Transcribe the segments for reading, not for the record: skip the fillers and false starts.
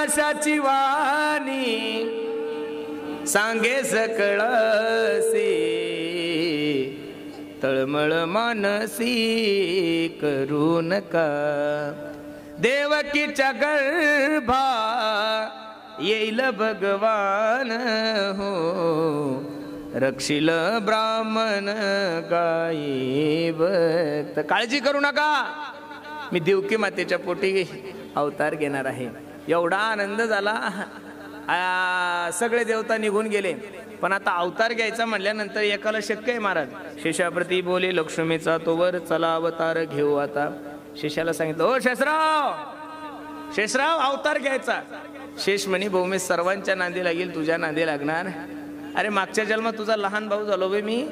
आकाशाची वाणी सांगे सकळसी तळमळ मानसी करू नका देवकीच्या गर्भा येईल भगवान हो रक्षिल ब्राह्मण गायी भक्त काळजी करू नका मी देवकी मातेच्या पोटी अवतार घेणार आहे एवढा आनंद झाला सगळे देवता निघून गेले पण आता अवतार घ्यायचा म्हटल्यानंतर एकाला शक्य आहे महाराज शेषाप्रती बोले लक्ष्मीचा तोवर चला अवतार घेऊ आता शेषाला सांगितलं ओ शेषराव अवतार घ्यायचा शेष म्हणे भाऊ मी सर्वांच्या नांदी लागेल तुझ्या नांदी लागणार अरे मागच्या जन्मात तुझा लहान भाऊ झालो बे मी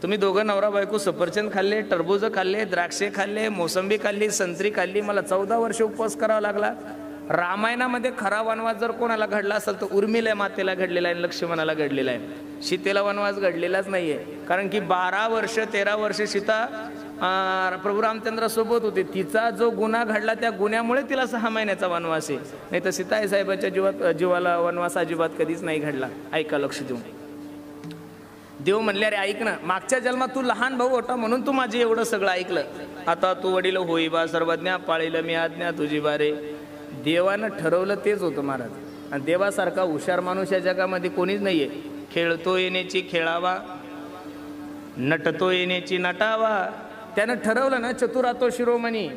तुम्ही दोघं नवरा बायको सफरचंद खाल्ले टरबूज खाल्ले द्राक्षे खाल्ले मोसंबी खाल्ली संत्री खाल्ली मला 14 वर्ष उपवास करावा लागला रामायणामध्ये खरा वनवास जर कोणाला घडला असेल तर उर्मिला मातेला घडलेला आहे लक्ष्मणाला घडलेला आहे सीतेला वनवास घडलेलाच नाहीये कारण की 12 वर्ष 13 वर्ष सीता प्रभू रामचंद्रासोबत होते तिचा जो गुन्हा घडला त्या गुन्ह्यामुळे तिला 6 महिन्याचा वनवास आहे नाही तर सीताई साहेबाच्या जीवाला वनवास अजिबात कधीच नाही घडला ऐका लक्ष देऊन देव म्हणले अरे ऐक ना मागच्या जन्मात तू लहान भाऊ होता म्हणून तू माझे एवढं सगळं ऐकलं आता तू वडील होई बा सर्वज्ञा पाळील मी आज्ञा तुझी बारे देवानं ठरवलं तेच होतं महाराज आणि देवासारखा हुशार माणूस या जगामध्ये कोणीच नाहीये खेळतो येण्याची खेळावा नटतो येण्याची नटावा त्यानं ठरवलं ना चतुरातो शिरोमणी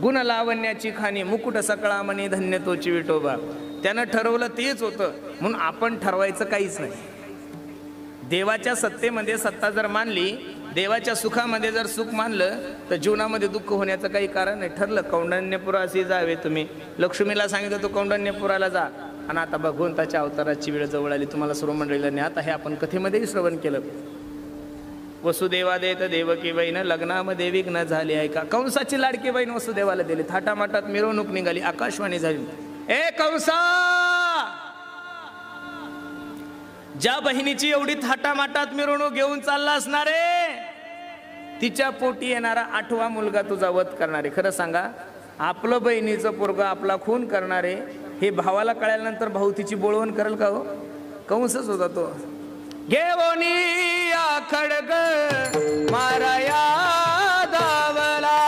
गुण लावण्याची खाणी मुकुट सकळा मणी धन्य तोची विठोबा त्यानं ठरवलं तेच होतं म्हणून आपण ठरवायचं काहीच नाही देवाच्या सत्तेमध्ये सत्ता जर मानली देवाच्या सुखामध्ये जर सुख मानलं तर जीवनामध्ये दुःख होण्याचं काही कारण नाही ठरलं कौंडण्यपुराशी जावे तुम्ही लक्ष्मीला सांगितलं तू कौंडण्यपुराला जा आणि आता भगवंताच्या अवताराची वेळ जवळ आली तुम्हाला सर्व मंडळीला नाही आता हे आपण कथेमध्येही श्रवण केलं वसुदेवा देत देवकी बहीण लग्नामध्ये विघ्न झाली आहे का कंसाची लाडकी बहीण वसुदेवाला दिली थाटामाटात मिरवणूक निघाली आकाशवाणी झाली ए कंसा ज्या बहिणीची एवढी थाटामाटात मिरवणूक घेऊन चालला असणार आहे तिच्या पोटी येणारा 8वा मुलगा तुझा वध करणारे खरं सांगा आपलं बहिणीचं पोरगा आपला खून करणारे हे भावाला कळल्यानंतर भाऊ तिची बोळवण करेल का हो कंसच होता तो घेवनी या खडग माराया दावला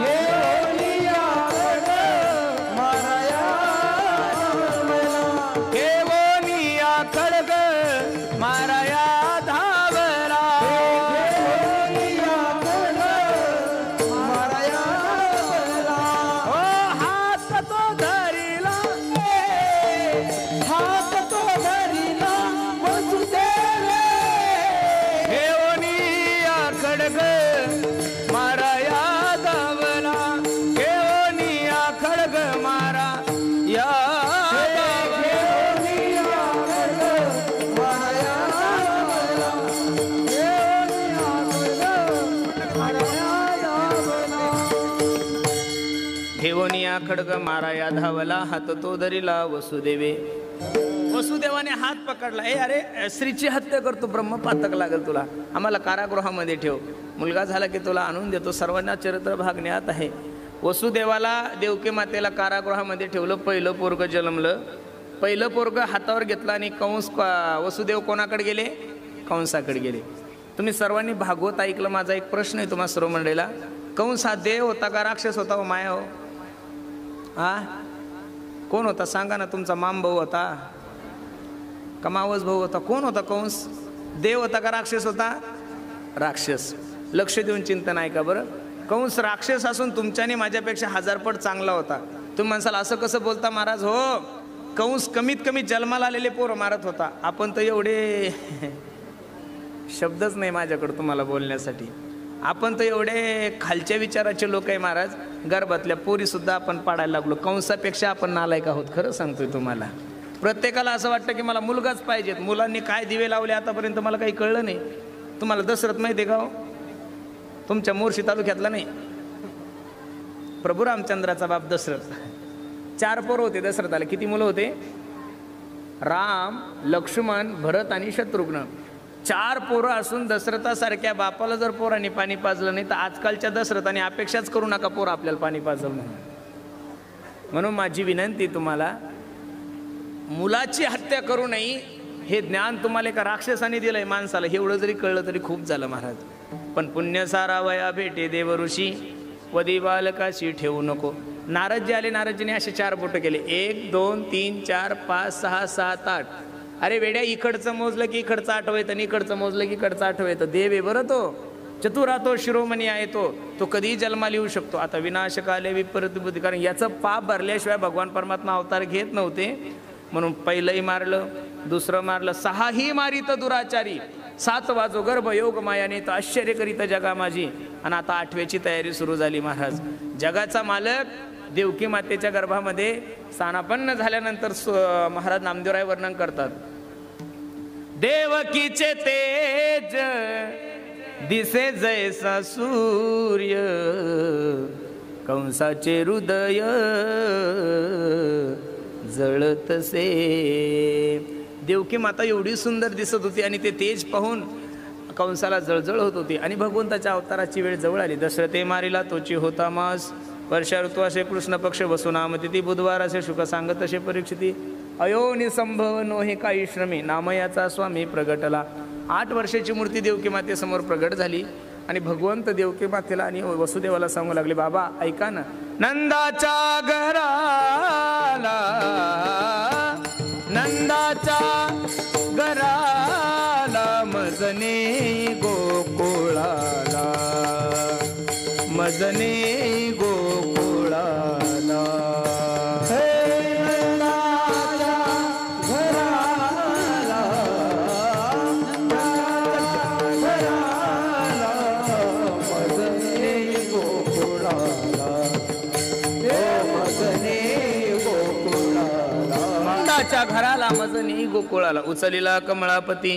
घेवनी या खडग माराया घेवनी या खडग माराया धावला घेवनी या खडग माराया ओ हात तो धरिला हात तो धरिला माराया दावला घेवनिया खडग मारा या घेवनिया खडग माराया धावला हात तो धरिला वसुदेवे वसुदेवाने हात पकडला ए अरे स्त्रीची हत्या करतो ब्रह्मपातक लागेल तुला आम्हाला कारागृहामध्ये ठेव मुलगा झाला की तुला आणून देतो सर्वांना चरित्र भाग ज्ञात आहे वसुदेवाला देवकी मातेला कारागृहामध्ये ठेवलं पहिलं पोरग जन्मलं पहिलं पोरग हातावर घेतलं आणि कंस वसुदेव कोणाकडे गेले कंसाकडे गेले तुम्ही सर्वांनी भागवत ऐकलं माझा एक प्रश्न आहे तुम्हा सर्व मंडळीला कंस हा देव होता का राक्षस होता हो माया हो हा कोण होता सांगा ना तुमचा माम भाऊ होता का मावस भाऊ होता कोण होता कंस देव होता का राक्षस होता राक्षस लक्ष देऊन चिंतन ऐका बरं कंस राक्षस असून तुमच्याने माझ्यापेक्षा 1000 पट चांगला होता तुम्ही म्हणसाल असं कसं बोलता महाराज हो कंस कमीत कमी जन्माला आलेले पोरं मारत होता आपण तर एवढे शब्दच नाही माझ्याकडे तुम्हाला बोलण्यासाठी आपण तर एवढे खालच्या विचाराचे लोक आहे महाराज गर्भातल्या पोरी सुद्धा आपण पाडायला लागलो कंसापेक्षा आपण नालायक आहोत खरं सांगतोय तुम्हाला प्रत्येकाला असं वाटतं की मला मुलगाच पाहिजेत मुलांनी काय दिवे लावले आतापर्यंत मला काही कळलं नाही तुम्हाला दशरथ माहिती आहे का तुमच्या मोर्शी तालुक्यातला नाही प्रभू रामचंद्राचा बाप दशरथ 4 पोरं होते दशरथाला किती मुलं होते राम लक्ष्मण भरत आणि शत्रुघ्न 4 पोरं असून दशरथासारख्या बापाला जर पोरांनी पाणी पाजलं नाही तर आजकालच्या दशरथाने अपेक्षाच करू नका पोरं आपल्याला पाणी पाजलं म्हणून म्हणून माझी विनंती तुम्हाला, मुलाची हत्या करू नये हे ज्ञान तुम्हाला एका राक्षसाने दिलंय माणसाला, एवढं जरी कळलं तरी खूप झालं महाराज. पण पुण्य सारावया भेटे देव ऋषी, वदी बालकाशी ठेवू नको. नारदजी आले, नारदजीने असे 4 बोट केले, 1 2 3 4 5 6 7 8. अरे वेड्या, इकडचं मोजलं की इकडचं आठवतं आणि इकडचं मोजलं की इकडचं आठवतं. देव आहे बरं तो, चतुरा तो, शिरोमणी आहे तो कधीही जन्माला येऊ शकतो. आता विनाशकाले विपरीत बुद्धी, कारण याचं पाप भरल्याशिवाय भगवान परमात्मा अवतार घेत नव्हते. म्हणून पहिलंही मारलं, दुसरं मारलं, 6ही मारित दुराचारी, 7 वाजो गर्भ योग मायाने तर आश्चर्य करीत जगा माझी. आणि आता 8व्याची तयारी सुरू झाली महाराज. जगाचा मालक देवकी मातेच्या गर्भामध्ये स्थानापन्न झाल्यानंतर महाराज नामदेवराय वर्णन करतात, देवकीचे तेज दिसे जैसा सूर्य, कंसाचे हृदय जळतसे. देवकी माता एवढी सुंदर दिसत होती आणि ते तेज पाहून कंसाला जळजळ होत होती. आणि भगवंताच्या अवताराची वेळ जवळ आली. दशरथे मारिला तोची होता मास, वर्षा ऋतू असे कृष्ण पक्ष वसुनाम तिथी, बुधवार असे शुक सांगत असे परीक्षिती, अयो निसंभव नोहे काही श्रमी, नामयाचा स्वामी प्रगटला. 8 वर्षाची मूर्ती देवकी मातेसमोर प्रगट झाली आणि भगवंत देवकी मातेला आणि वसुदेवाला सांगू लागले, बाबा ऐका ना, नंदाच्या घराला, नंदाच्या घराला मजने गोकुळाला, मजने गोकुळाला. घराला मजनी गोकुळाला, उचलीला कमळापती,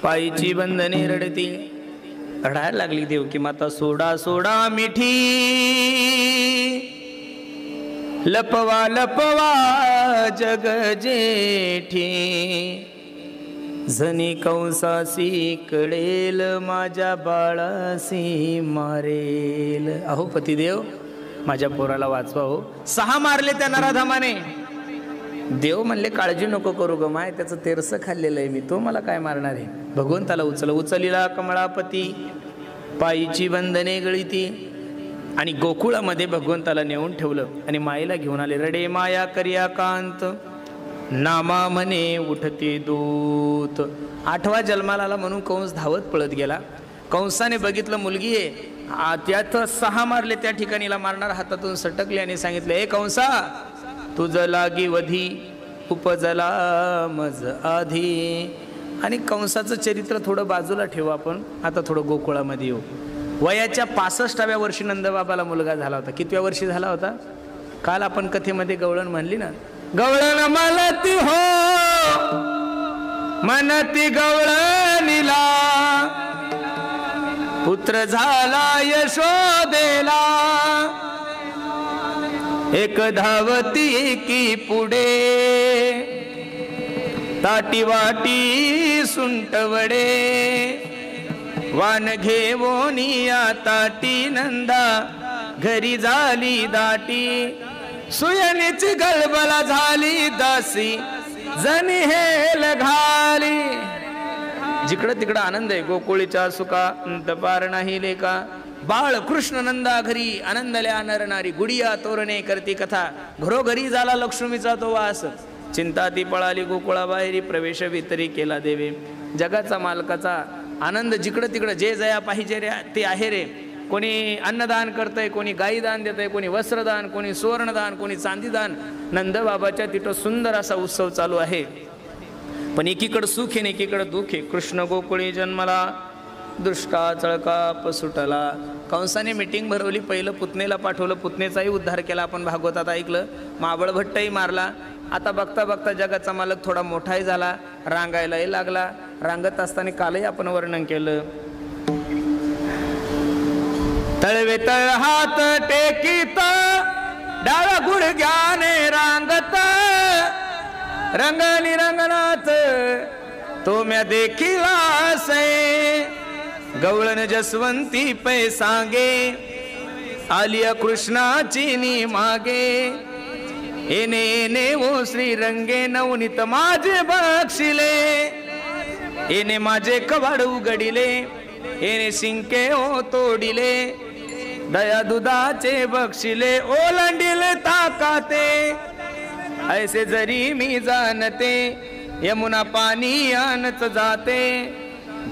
पायीची बंधने रडती. रडायला लागली देवकी माता, सोडा सोडा मिठी, लपवा लपवा जग जेठी, जनी कंसासी कळेल माझ्या बाळासी मारेल. अहो पतिदेव, माझ्या पोराला वाचवा हो. 6 मारले त्या नराधमाने. देव म्हणले, काळजी नको करू ग माय, त्याचं तेरसं खाल्लेलं आहे मी, तो मला काय मारणार आहे. भगवंताला उचलीला कमळापती, पायीची बंधने गळीती. आणि गोकुळामध्ये भगवंताला नेऊन ठेवलं आणि मायेला घेऊन आले. रडे माया करिया कांत, नामा म्हणे उठते दूत. 8वा जन्माला आला म्हणून कंस धावत पळत गेला. कंसाने बघितलं मुलगी आहे, त्यात 6 मारले, त्या ठिकाणीला मारणार हातातून सटकले आणि सांगितले, ए कंसा, तुझ लागी वधी उपजला मज आधी. आणि कंसाचं चरित्र थोडं बाजूला ठेवू आपण, आता थोडं गोकुळामध्ये येऊ. वयाच्या 65व्या वर्षी नंदबाबाला मुलगा झाला होता. कितव्या वर्षी झाला होता? काल आपण कथेमध्ये गवळण म्हणली ना, गवळण मलती हो मनती गवळणीला, पुत्र झाला यशोदेला, एक धावती की पुढे, ताटी वाटी सुंटवडे, वान घेवोनिया ताटी नंदा, घरी झाली दाटी, सुयनीची गलबला झाली दासी, जनी हेल घाली. जिकडं तिकडं आनंद आहे, गोकुळीच्या सुका अंतपार नाही लेका. बाळ कृष्ण नंदा घरी आनंदल्या नरनारी, गुडिया तोरणे करती कथा, घरोघरी झाला लक्ष्मीचा तो वास, चिंता ती पळाली गोकुळा बाहेरी, प्रवेश वितरी केला देवे. जगाचा मालकाचा आनंद जिकडं तिकडं जे जया पाहिजे रे ते आहे रे. कोणी अन्नदान करतंय, कोणी गाईदान देतंय, कोणी वस्त्रदान, कोणी सुवर्णदान, कोणी चांदीदान. नंदबाबाच्या तिथं सुंदर असा उत्सव चालू आहे. पण एकीकडं सुख आहे, एकीकडं दुःख आहे. कृष्ण गोकुळी जन्मला, दुष्टा चळका पसुटला. कंसाने मीटिंग भरवली, पहिलं पुतनेला पाठवलं, पुतनेचाही उद्धार केला. आपण भागवतात ऐकलं. माबळ भट्टही मारला. आता बघता बघता जगाचा मालक थोडा मोठाही झाला, रांगायलाही लागला. रांगत असताना कालही आपण वर्णन केलं, तळवे तळ हात टेकीत, डाळ गुडघ्याने रांगत, रंगली रंगनाथ तो म्या देखिला से, गवळण जसवंती पै सांगे, आलिया कृष्णाची नी मागे, येणे येणे ओ श्रीरंगे नवनीत माझे बक्षिले, येणे माझे कवाड उघडिले, येणे शिंके ओ तोडिले, दया दुधाचे बक्षिले ओलांडिले ताकाते, ऐसे जरी मी जाणते यमुना पाणी आणत जाते,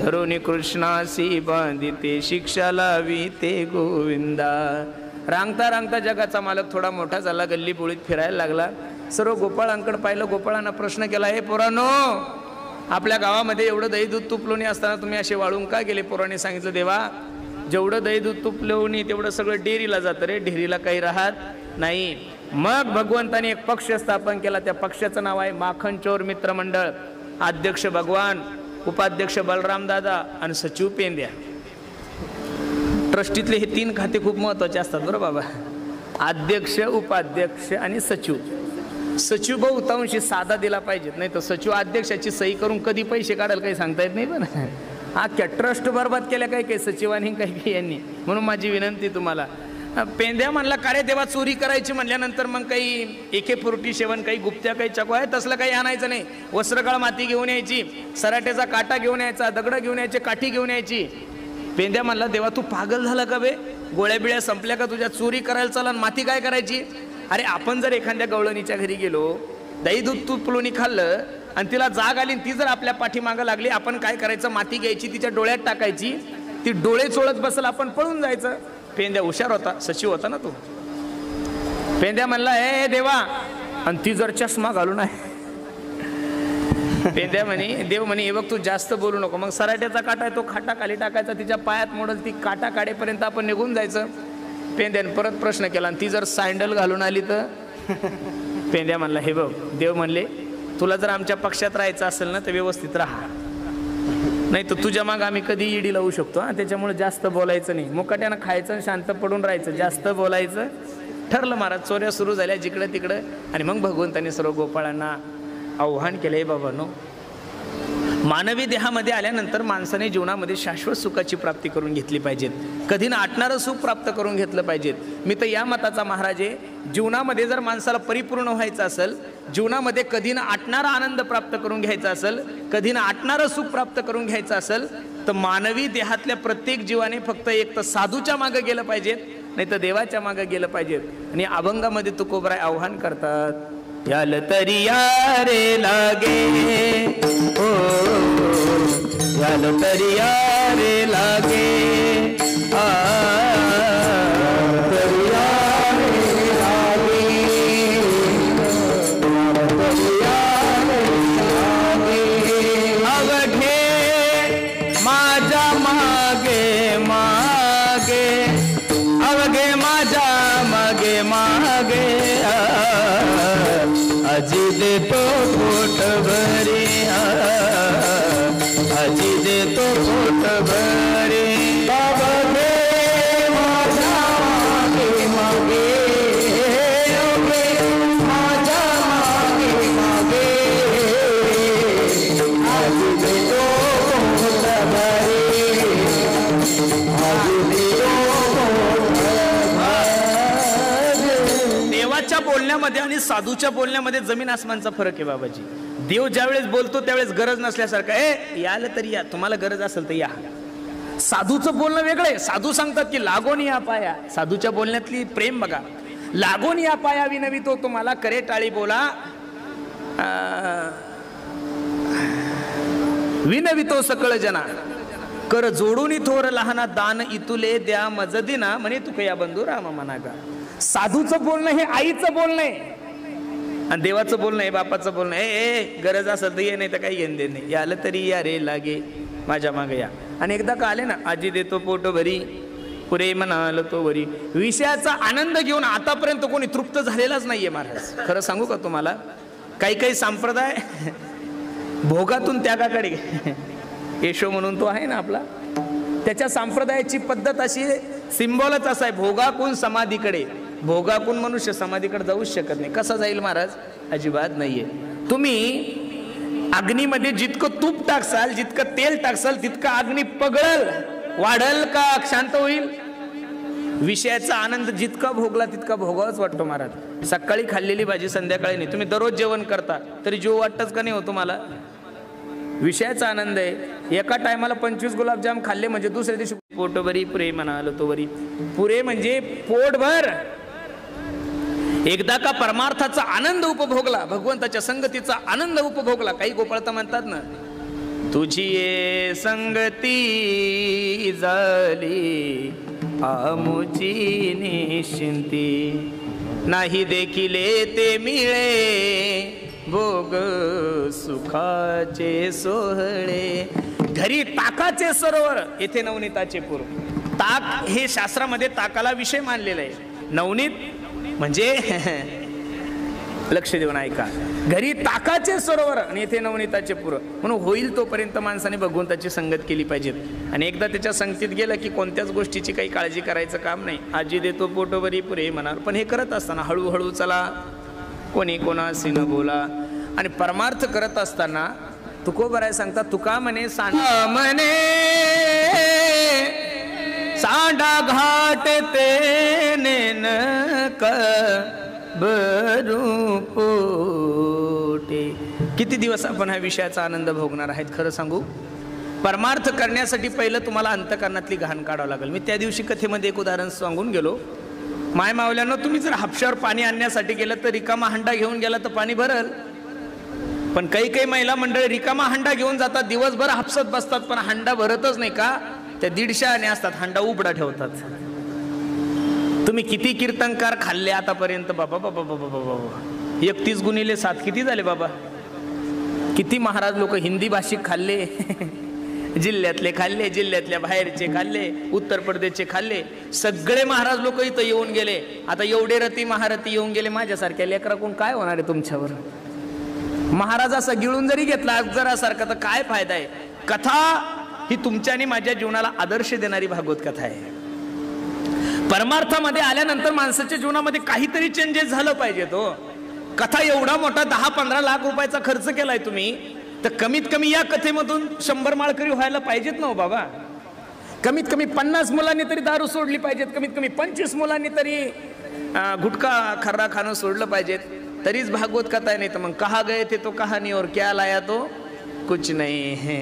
धरुणी कृष्णासी बांधिते शिक्षा लाविते गोविंदा. रांगता रांगता जगाचा मालक थोडा मोठा झाला, गल्ली पोळीत फिरायला लागला. सर्व गोपाळांकडे पाहिलं. गोपाळांना प्रश्न केला, हे पोरांनो, आपल्या गावामध्ये एवढं दही दूध तूप लोणी असताना तुम्ही असे वाळून का गेले? पोरांनी सांगितलं, देवा जेवढं दही दूध तूप लोणी तेवढं सगळं डेअरीला जातं रे, डेअरीला काही राहत नाही. मग भगवंताने एक पक्ष स्थापन केला. त्या पक्षाचं नाव आहे माखन चोर मित्र मंडळ. अध्यक्ष भगवान, उपाध्यक्ष बलराम दादा आणि सचिव पेंद्या. ट्रस्टीतले हे 3 खाते खूप महत्वाचे असतात बरं बाबा. अध्यक्ष, उपाध्यक्ष आणि सचिव. सचिव बहुतांशी साधा दिला पाहिजेत, नाही तर सचिव अध्यक्षाची सही करून कधी पैसे काढाल काही सांगता येत नाही. पण अख्ख्या ट्रस्ट बरबाद केल्या काही सचिवांनी काही यांनी. म्हणून माझी विनंती तुम्हाला. पेंद्या म्हणला, का रे देवा चोरी करायची म्हणल्यानंतर मग काही AK-47 काही गुप्त्या काही चकवा आहे तसलं काही आणायचं नाही. वस्त्रकाळ माती घेऊन यायची, सराट्याचा काटा घेऊन यायचा, दगड घेऊन यायचे, काठी घेऊन यायची. पेंद्या म्हणला, देवा तू पागल झाला का बे? गोळ्या बिळ्या संपल्या का तुझ्या? चोरी करायला चला, माती काय करायची? अरे आपण जर एखाद्या गवळणीच्या घरी गेलो, दही दूध तूप लोणी खाल्लं आणि तिला जाग आली, ती जर आपल्या पाठीमागं लागली, आपण काय करायचं? माती घ्यायची, तिच्या डोळ्यात टाकायची, ती डोळे चोळत बसल, आपण पळून जायचं. पेंद्या हुशार होता, सचिव होता ना तो. पेंद्या म्हणला, हे देवा, आणि ती जर चष्मा घालून आहे. पेंद्या म्हणे, देव म्हणे, हे बघ तू जास्त बोलू नको. मग सराट्याचा काटा आहे तो खाटा खाली टाकायचा, तिच्या पायात मोडल, ती काटा काढेपर्यंत आपण निघून जायचं. पेंद्याने परत प्रश्न केला, आणि ती जर सँडल घालून आली तर? पेंद्या म्हणला, हे बघ, देव म्हणले तुला जर आमच्या पक्षात राहायचं असेल ना तर व्यवस्थित राहा, नाही तर तुझ्या माग आम्ही कधी ईडी लावू शकतो. त्याच्यामुळे जास्त बोलायचं नाही, मुकाट्यानं खायचं, शांत पडून राहायचं. जास्त बोलायचं ठरलं महाराज. चोऱ्या सुरू झाल्या जिकडं तिकडं. आणि मग भगवंतांनी सर्व गोपाळांना आव्हान केलं, हे बाबांनो, मानवी देहामध्ये आल्यानंतर माणसाने जीवनामध्ये शाश्वत सुखाची प्राप्ती करून घेतली पाहिजेत. कधी ना आटणारं सुख प्राप्त करून घेतलं पाहिजेत. मी तर या मताचा महाराज आहे, जीवनामध्ये जर माणसाला परिपूर्ण व्हायचं असेल, जीवनामध्ये कधी ना आटणारा आनंद प्राप्त करून घ्यायचा असेल, कधी ना आटणारं सुख प्राप्त करून घ्यायचं असेल, तर मानवी देहातल्या प्रत्येक जीवाने फक्त एक तर साधूच्या मागे गेलं पाहिजेत, नाही तर देवाच्या मागे गेलं पाहिजेत. आणि अभंगामध्ये तुकोबराय आव्हान करतात, याल तरी यारे लागे, ओ याल तरी यारे लागे, तरी यारे लागे, अवघे माझ्या मागे मागे, अवघे माझ्या मागे मागे, अजी देतो पोट भरी, अजी देतो पोट भरी, बाबा दे माझ्या मागे मागे, माझ्या मागे मागे, अजी देतो पोट भरी, अजी देतो पोट भरी. देवाच्या बोलण्यामध्ये आणि साधूच्या बोलण्यामध्ये जमीन आसमानचा फरक आहे बाबाजी. देव ज्यावेळेस बोलतो त्यावेळेस गरज नसल्यासारखं, याल तरी या, तुम्हाला गरज असेल तर या. साधूचं बोलणं वेगळं आहे. साधू सांगतात की लागोन या पाया. साधूच्या बोलण्यातली प्रेम बघा, लागोन या पाया विनवितो तुम्हाला, करे टाळी बोला विनवितो सकळ जना, कर जोडून थोर लहाना, दान इतुले द्या मजदिना, म्हणे तुकया बंधू राम मनागा. साधूचं बोलणं हे आईचं बोलणं आहे, आणि देवाचं बोलणं आहे बापाचं बोलणं आहे. गरज असेल तर ये, नाही तर काही घेण दे नाही. याला तरी या रे लागे, माझ्या मागे या. आणि एकदा का आले ना, आजी देतो पोट भरी, पुरे म्हणाल तो वरी. विषयाचा आनंद घेऊन आतापर्यंत कोणी तृप्त झालेलाच नाहीये महाराज. खरं सांगू का तुम्हाला, काही काही संप्रदाय भोगातून त्यागाकडे, येशो म्हणून तो आहे ना आपला, त्याच्या संप्रदायाची पद्धत अशी, सिम्बॉलच असा आहे, भोगाकून समाधीकडे. भोगाकून मनुष्य समाधीकडे जाऊच शकत नाही. कसा जाईल महाराज? अजिबात नाहीये. तुम्ही अग्नीमध्ये जितकं तूप टाकसाल, जितकं तेल टाकसाल, तितकं अग्नी पगळल, वाढल का शांत होईल? विषयाचा आनंद जितका भोगला तितका भोगावाच वाटतो महाराज. सकाळी खाल्लेली भाजी संध्याकाळी नाही. तुम्ही दररोज जेवण करता तरी जीव वाटतच का नाही होतो मला. विषयाचा आनंद आहे. एका टायमाला 25 गुलाबजाम खाल्ले म्हणजे दुसऱ्या दिवशी पोटभरी पुरे म्हणालो तो वरी. पुरे म्हणजे पोटभर. एकदा का परमार्थाचा आनंद उपभोगला, भगवंताच्या संगतीचा आनंद उपभोगला. काही गोपाळता म्हणतात ना, तुझी ये संगती झाली आमुची निश्चिंती, नाही देखिले ते मिळे भोग सुखाचे सोहळे. घरी ताकाचे सरोवर, येथे नवनीताचे पूर. ताक हे शास्त्रामध्ये ताकाला विषय मानलेला आहे. नवनीत म्हणजे लक्ष देऊन ऐका, घरी ताकाचे सरोवर आणि येथे नवनीताचे पूर. म्हणून होईल तोपर्यंत माणसाने भगवंताची संगत केली पाहिजे. आणि एकदा त्याच्या संगतीत गेलं की कोणत्याच गोष्टीची काही काळजी करायचं काम नाही. आजी देतो पोटभरी पुरे म्हणाल. पण हे करत असताना हळूहळू चला, कोणी कोणाशी न बोला. आणि परमार्थ करत असताना तुकोबराय सांगतात, तुका म्हणे सांडा घाट ते नेनक बरू पोटे. किती दिवस आपण हा विषयाचा आनंद भोगणार आहेत. खरं सांगू, परमार्थ करण्यासाठी पहिलं तुम्हाला अंतकरणातली घाण काढावं लागेल. मी त्या दिवशी कथेमध्ये एक उदाहरण सांगून गेलो. माय मावल्यानं तुम्ही जर हापशावर पाणी आणण्यासाठी गेलं तर रिकामा हंडा घेऊन गेला तर पाणी भरल. पण काही काही महिला मंडळी रिकामा हंडा घेऊन जातात, दिवसभर हापसत बसतात, पण हंडा भरतच नाही. का? त्या 150 आणे असतात, हंडा उबडा ठेवतात. तुम्ही किती कीर्तनकार खाल्ले आतापर्यंत? बाबा बाबा बाबा बाबा 31 गुणिले 7 किती झाले बाबा? किती महाराज लोक हिंदी भाषिक खाल्ले, जिल्ह्यातले खाल्ले, जिल्ह्यातल्या बाहेरचे खाल्ले, उत्तर प्रदेशचे खाल्ले. सगळे महाराज लोक इथं येऊन गेले. आता एवढे रती महारथी येऊन गेले. माझ्यासारख्या लेकराकडून काय होणार आहे तुमच्यावर? महाराज असा गिळून जरी घेतला अक्षरासारखा तर काय फायदा आहे? कथा ही तुमच्या आणि माझ्या जीवनाला आदर्श देणारी भागवत कथा आहे. परमार्थामध्ये आल्यानंतर माणसाच्या जीवनामध्ये काहीतरी चेंजेस झालं पाहिजे. तो कथा एवढा मोठा 10-15 लाख रुपयाचा खर्च केलाय तुम्ही, तर कमीत कमी या कथेमधून 100 माळकरी व्हायला पाहिजेत ना हो बाबा. कमीत कमी 50 मुलांनी तरी दारू सोडली पाहिजेत. कमीत कमी 25 मुलांनी तरी गुटखा खर्रा खाणं सोडलं पाहिजेत. तरीच भागवत कथा आहे. नाही तर मग कहा गए थे तो कहानी और क्या लाया तो कुछ नाही है.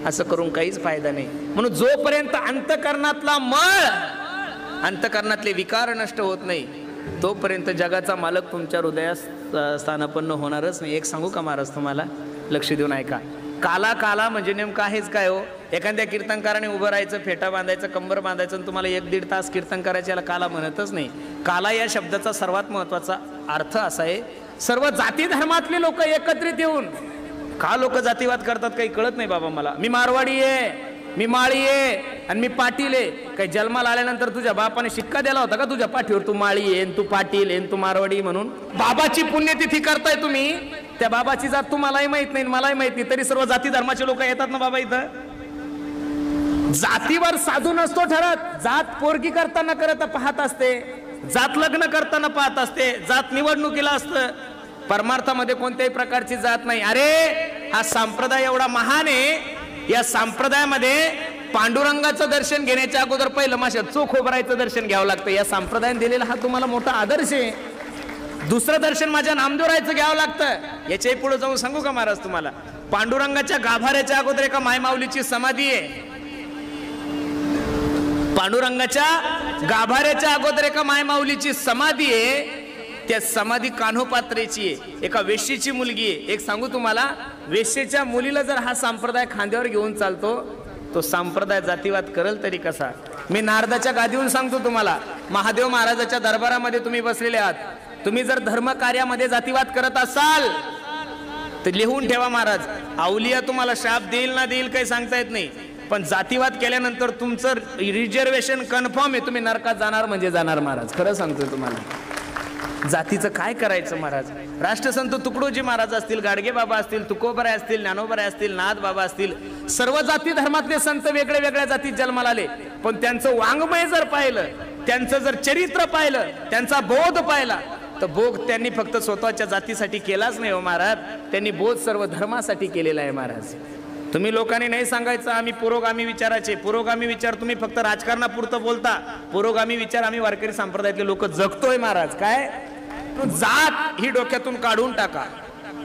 असं करून काहीच फायदा नाही. म्हणून जोपर्यंत अंतकरणातला मळ, अंतकरणातले विकार नष्ट होत नाही, तोपर्यंत जगाचा मालक तुमच्या हृदयात स्थानापन्न होणारच नाही. एक सांगू का महाराज तुम्हाला? लक्ष देऊन ऐका. काला काला म्हणजे नेमकं आहेच काय हो? एखाद्या कीर्तनकाराने उभं राहायचं, फेटा बांधायचं, कंबर बांधायचं आणि तुम्हाला 1-1.5 तास कीर्तन करायचं, याला काला म्हणतच नाही. काला या शब्दाचा सर्वात महत्वाचा अर्थ असा आहे, सर्व जाती धर्मातले लोक एकत्रित येऊन. का लोक जातीवाद करतात काही कळत नाही बाबा मला. मी मारवाडी आहे, मी माळी आहे आणि मी पाटील आहे. काही जन्माला आल्यानंतर तुझ्या बापाने शिक्का दिला होता का तुझ्या पाठीवर? तू माळी आहे, तू पाटील आहे, तू मारवाडी म्हणून. बाबाची पुण्यतिथी करताय तुम्ही. त्या बाबाची जात तुम्हालाही माहित नाही, मलाही माहित नाही, तरी सर्व जाती धर्माचे लोक येतात ना बाबा इथं. जातीवर साधू नसतो ठरत. जात पोरगी करताना करत पाहत असते, जात लग्न करताना पाहत असते, जात निवडणुकीला असतं. परमार्थामध्ये कोणत्याही प्रकारची जात नाही. अरे हा संप्रदाय एवढा महान आहे, या संप्रदायामध्ये पांडुरंगाचं दर्शन घेण्याच्या अगोदर पहिलं माझ्या चोखोबरायचं दर्शन घ्यावं लागतं. या संप्रदायाने दिलेला हा तुम्हाला मोठा आदर्श आहे. दुसरं दर्शन माझ्या नामदेवरायचं घ्यावं लागतं. याच्याही पुढे जाऊन सांगू का महाराज तुम्हाला? पांडुरंगाच्या गाभाऱ्याच्या अगोदर एका मायमाऊलीची समाधी आहे. पांडुरंगाच्या गाभाऱ्याच्या अगोदर एका मायमाऊलीची समाधी आहे. त्या समाधी कान्होपात्रेची आहे, एका वेश्येची मुलगी आहे. एक सांगू तुम्हाला, वेश्येच्या मुलीला जर हा संप्रदाय खांद्यावर घेऊन चालतो, तो संप्रदाय जातीवाद करल तरी कसा. मी नारदाच्या गादीवरून सांगतो तुम्हाला, महादेव महाराजाच्या दरबारामध्ये तुम्ही बसलेले आहात. तुम्ही जर धर्म कार्यामध्ये जातीवाद करत असाल तर लिहून ठेवा महाराज. अवलिया तुम्हाला शाप देईल ना देईल काही सांगता येत नाही, पण जातीवाद केल्यानंतर तुमचं रिझर्वेशन कन्फर्म आहे. तुम्ही नरकात जाणार म्हणजे जाणार महाराज. खरं सांगतोय तुम्हाला. जातीचं काय करायचं महाराज? राष्ट्रसंत तुकडोजी महाराज असतील, गाडगे बाबा असतील, तुकोबराय असतील, ज्ञानोबराय असतील, नाथ बाबा असतील, सर्व जाती धर्मातले संत वेगळ्या वेगळ्या जातीत जन्माला आले. पण त्यांचं वाङ्मय जर पाहिलं, त्यांचं जर चरित्र पाहिलं, त्यांचा बोध पाहिला, तर बोध त्यांनी फक्त स्वतःच्या जातीसाठी केलाच नाही हो महाराज. त्यांनी बोध सर्व धर्मासाठी केलेला आहे महाराज. तुम्ही लोकांनी नाही सांगायचं आम्ही पुरोगामी विचाराचे. पुरोगामी विचार तुम्ही फक्त राजकारणापुरतं बोलता. पुरोगामी विचार आम्ही वारकरी संप्रदायातले लोक जगतोय महाराज. काय जात ही डोक्यातून काढून टाका,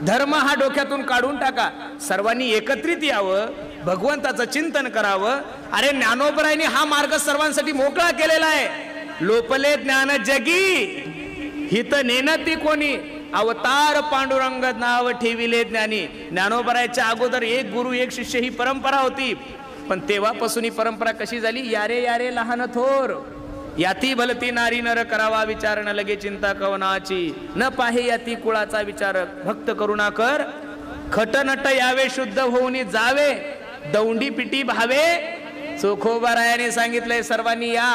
धर्म हा डोक्यातून काढून टाका. सर्वांनी एकत्रित यावं, भगवंताचं चिंतन करावं. अरे ज्ञानोबरायांनी हा मार्ग सर्वांसाठी मोकळा केलेला आहे. लोपले ज्ञान जगी हित नेनती कोणी, अवतार पांडुरंग नाव ठेविले ज्ञानी. ज्ञानोबरायाच्या अगोदर एक गुरु एक शिष्य ही परंपरा होती. पण तेव्हापासून ही परंपरा कशी झाली? यारे यारे लहान थोर, याती भलती नारी नर करावा विचार, न लगे चिंता कवनाची, न पाहे याती कुळाचा विचार. भक्त करुणा कर खट नट यावे, शुद्ध होऊन जावे, दौंडी पिटी भावे. चोखोबारायाने सांगितलंय सर्वांनी या.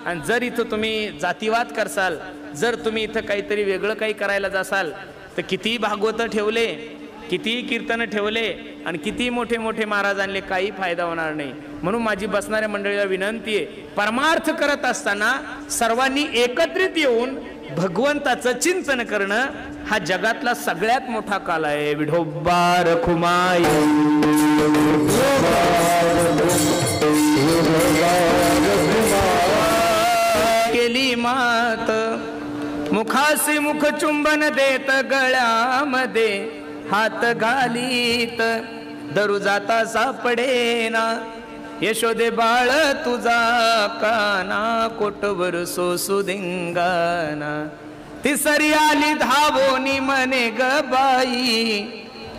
आणि जर इथं तुम्ही जातीवाद करसाल, जर तुम्ही इथं काहीतरी वेगळं काही करायला जासाल, तर किती भागवत ठेवले, किती कीर्तन ठेवले आणि किती मोठे मोठे महाराज आणले, काही फायदा होणार नाही. म्हणून माझी बसणाऱ्या मंडळीला विनंती आहे, परमार्थ करत असताना सर्वांनी एकत्रित येऊन भगवंताचं चिंतन करणं हा जगातला सगळ्यात मोठा काल आहे. विठोबा रखुमाई केली मात, मुखासी मुख चुंबन देत, गळ्यामध्ये हात घालीत, दरु जाता सापडेना. यशोदे बाळ तुझा काना, कोटवर सोसू धिंगाना. तिसरी आली धावोनी मने ग बाई,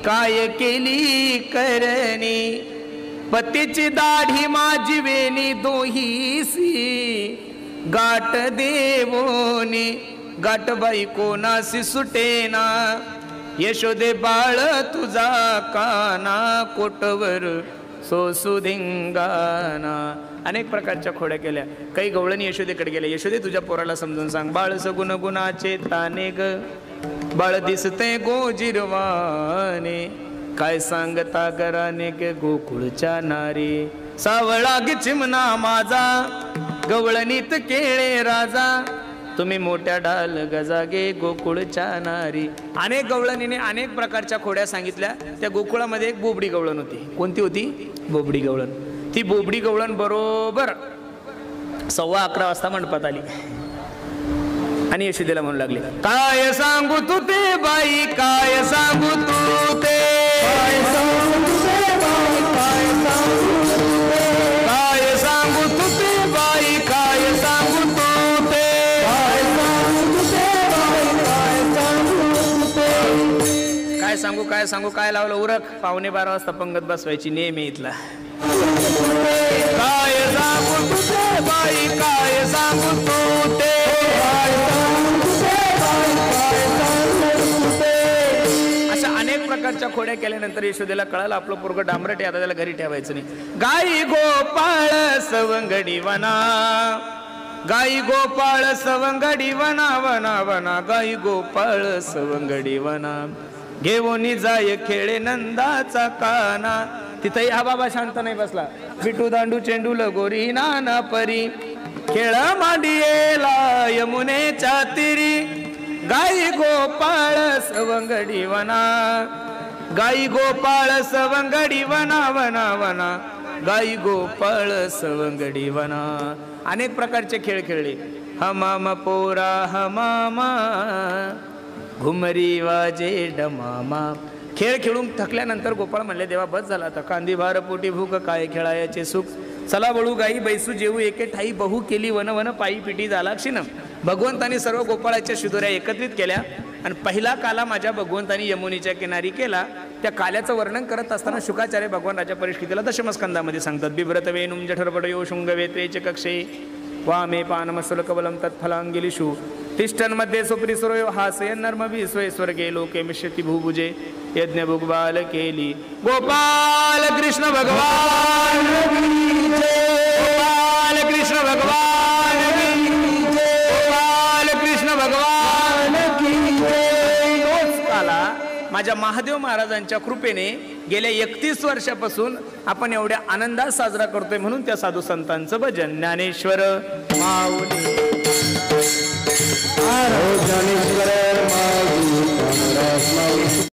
काय केली करणी. पतीची दाढी माझी वेणी दोहीसी, गाठ देवोनी गाठ बाई कोणासी सुटेना. यशोदे बाळ तुझा काना, कोटवर सोसू धिंगाना. अनेक प्रकारच्या खोड्या केल्या. काही गवळणी यशोदेकडे गेल्या, यशोदे तुझ्या पोराला समजून सांग, बाळ सगुण गुणाचे ताने ग, बाळ दिसते गोजिरवाने. काय सांगता कराने ग गोकुळच्या नारी. सावळा गी चिमणा माझा, गवळणीत केळे राजा, तुम्ही मोठ्या ढाल गजागे गोकुळच्या नारी. अनेक गवळणीने अनेक प्रकारच्या खोड्या सांगितल्या. त्या गोकुळामध्ये एक बोबडी गवळण होती. कोणती होती? बोबडी गवळण. ती बोबडी गवळण बरोबर 11:15 वाजता मंडपात आली आणि यशोदेला म्हणू लागले, काय सांगू तू ते बाई, काय सांगू तू ते, काय सांगू तू ते बाई, काय सांगू तू ते बाई, काय सांगू तू ते, काय सांगू काय सांगू. काय लावलं उरक. 11:15 वाजता पंगत बसवायची नेम आहे इथला. काय सांगू तू ते बाई, काय सांगू तू ते, अशा अनेक प्रकारच्या खोड्या केल्यानंतर यशोदेला कळालं आपलं पोरग डांबरट आहे, आता त्याला घरी ठेवायचं नाही. गाई गोपाळ सवंगडी वना, गाई गोपाळ सवंगडी वना वना वना, गाई गोपाळ सवंगडी वना. घेऊन जाय खेळे नंदाचा काना. तिथंही हा बाबा शांत नाही बसला. विटू दांडू चेंडू लगोरी नाना परी, खेळ मांडियेला यमुनेच्या तिरी. गाई गोपाळ सवंगडी वना, गाई गोपाळ सवंगडी वना वना वना, गाई गोपाळ सवंगडी वना. अनेक प्रकारचे खेळ खेळले. हमामा पोरा हमामा, घुमरी वाजे डमामा. खेळ खेळून थकल्यानंतर गोपाळ म्हणले, देवा बस झाला आता, कांदी भार पोटी भूक, काय खेळायचे सुख. चला बळू गाई बैसू जेऊ एके ठाई, बहु केली वन वन पायी पिटी झाला क्षीण. भगवंतानी सर्व गोपाळाच्या शिदोऱ्या एकत्रित केल्या आणि पहिला काला माझ्या भगवंतानी यमुनेच्या किनारी केला. त्या काल्याचं वर्णन करत असताना शुकाचार्य भगवान राजा परीक्षितीला दशमस्कंदामध्ये सांगतात, बिभ्रत वेणुं जठरपटयो शृंगवेत्रेच कक्षे, वामे पानमसुल कबलं तत्फलांगिलिषु, तिष्ठन् मध्ये सुप्रीसुरयो हासयन् नर्मभि स्वर्गे लोके मिष्यति भूभुजे. यज्ञ भुगबाल केली. गोपाल कृष्ण भगवान की जय, गोपाल कृष्ण भगवान की जय, गोपाल कृष्ण भगवान की जय. तोच काला माझ्या महादेव महाराजांच्या कृपेने गेल्या 31 वर्षापासून आपण एवढ्या आनंदात साजरा करतोय. म्हणून त्या साधू संतांचं भजन. ज्ञानेश्वर माऊली, ज्ञानेश्वर माऊली.